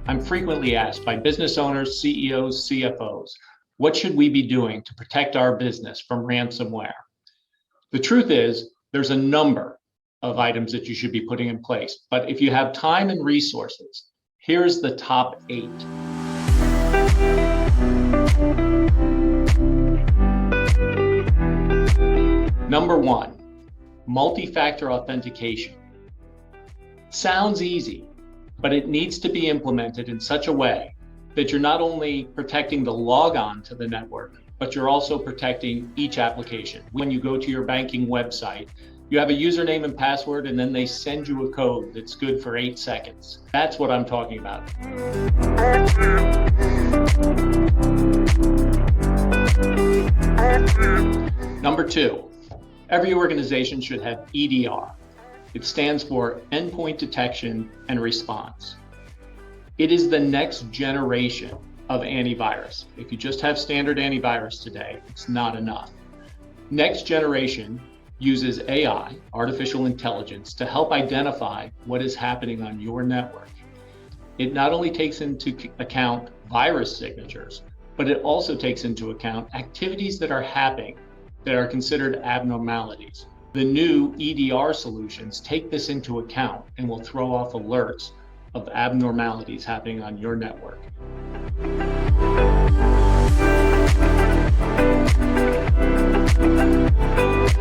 I'm frequently asked by business owners, CEOs, CFOs, what should we be doing to protect our business from ransomware? The truth is, there's a number of items that you should be putting in place, but if you have time and resources, here's the top 8. Number 1, multi-factor authentication. Sounds easy, but it needs to be implemented in such a way that you're not only protecting the logon to the network, but you're also protecting each application. When you go to your banking website, you have a username and password, and then they send you a code that's good for 8 seconds. That's what I'm talking about. Number 2, every organization should have EDR. It stands for Endpoint Detection and Response. It is the next generation of antivirus. If you just have standard antivirus today, it's not enough. Next generation uses AI, artificial intelligence, to help identify what is happening on your network. It not only takes into account virus signatures, but it also takes into account activities that are happening that are considered abnormalities. The new EDR solutions take this into account and will throw off alerts of abnormalities happening on your network.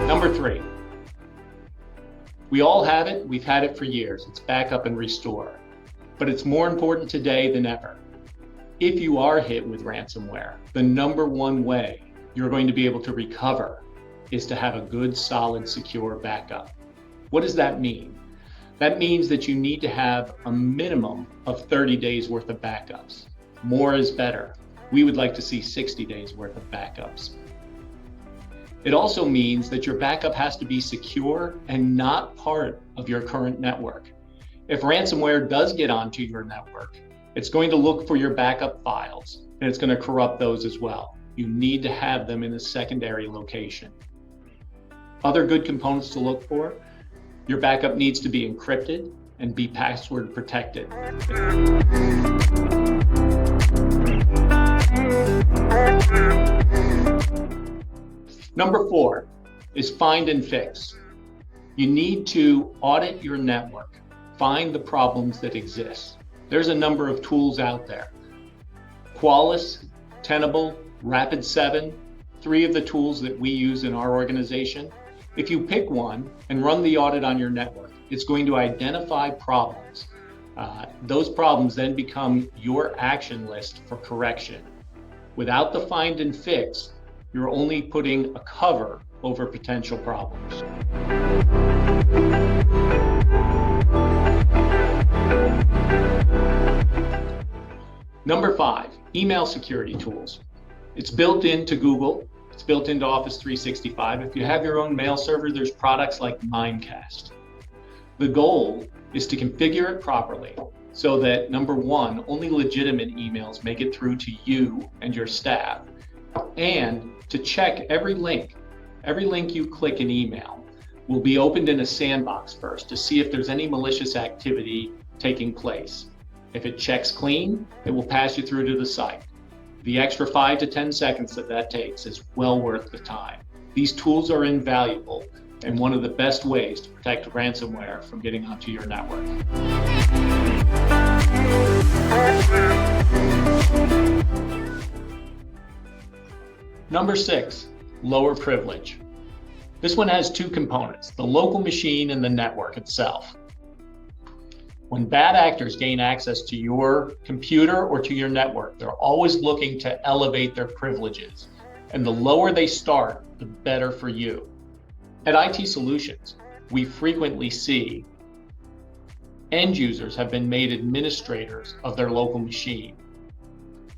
Number 3, we all have it, we've had it for years. It's backup and restore, but it's more important today than ever. If you are hit with ransomware, the number 1 way you're going to be able to recover is to have a good, solid, secure backup. What does that mean? That means that you need to have a minimum of 30 days worth of backups. More is better. We would like to see 60 days worth of backups. It also means that your backup has to be secure and not part of your current network. If ransomware does get onto your network, it's going to look for your backup files and it's going to corrupt those as well. You need to have them in a secondary location. Other good components to look for: your backup needs to be encrypted and be password protected. Number 4 is find and fix. You need to audit your network, find the problems that exist. There's a number of tools out there. Qualys, Tenable, Rapid7, 3 of the tools that we use in our organization. If you pick one and run the audit on your network, it's going to identify problems. Those problems then become your action list for correction. Without the find and fix, you're only putting a cover over potential problems. Number 5, email security tools. It's built into Google. It's built into Office 365. If you have your own mail server, there's products like Mimecast. The goal is to configure it properly so that, number 1, only legitimate emails make it through to you and your staff, and to check every link. Every link you click in email will be opened in a sandbox first to see if there's any malicious activity taking place. If it checks clean, it will pass you through to the site. The extra 5 to 10 seconds that takes is well worth the time. These tools are invaluable and one of the best ways to protect ransomware from getting onto your network. Number 6, lower privilege. This one has 2 components, the local machine and the network itself. When bad actors gain access to your computer or to your network, they're always looking to elevate their privileges. And the lower they start, the better for you. At IT Solutions, we frequently see end users have been made administrators of their local machine.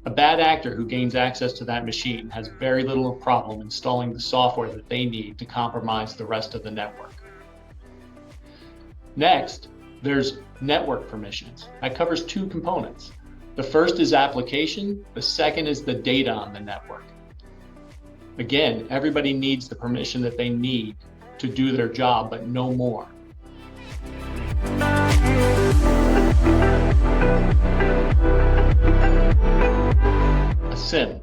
A bad actor who gains access to that machine has very little problem installing the software that they need to compromise the rest of the network. Next, there's network permissions. That covers 2 components. The first is application, the second is the data on the network. Again, everybody needs the permission that they need to do their job, but no more. SIEM.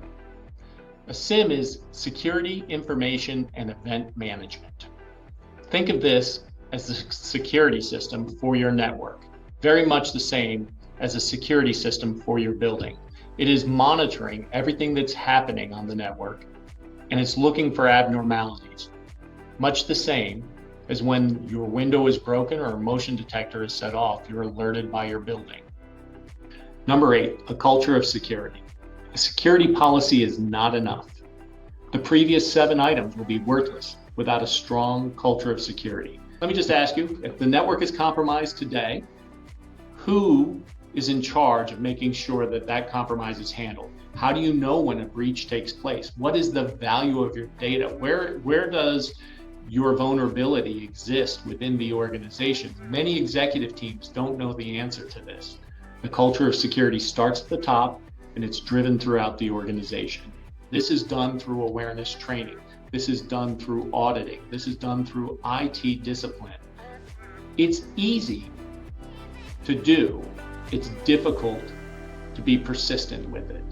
A SIEM is Security, Information, and Event Management. Think of this as the security system for your network, very much the same as a security system for your building. It is monitoring everything that's happening on the network, and it's looking for abnormalities, much the same as when your window is broken or a motion detector is set off, you're alerted by your building. Number 8, a culture of security. A security policy is not enough. The previous 7 items will be worthless without a strong culture of security. Let me just ask you, if the network is compromised today, who is in charge of making sure that that compromise is handled? How do you know when a breach takes place? What is the value of your data? Where does your vulnerability exist within the organization? Many executive teams don't know the answer to this. The culture of security starts at the top and it's driven throughout the organization. This is done through awareness training. This is done through auditing. This is done through IT discipline. It's easy to do. It's difficult to be persistent with it.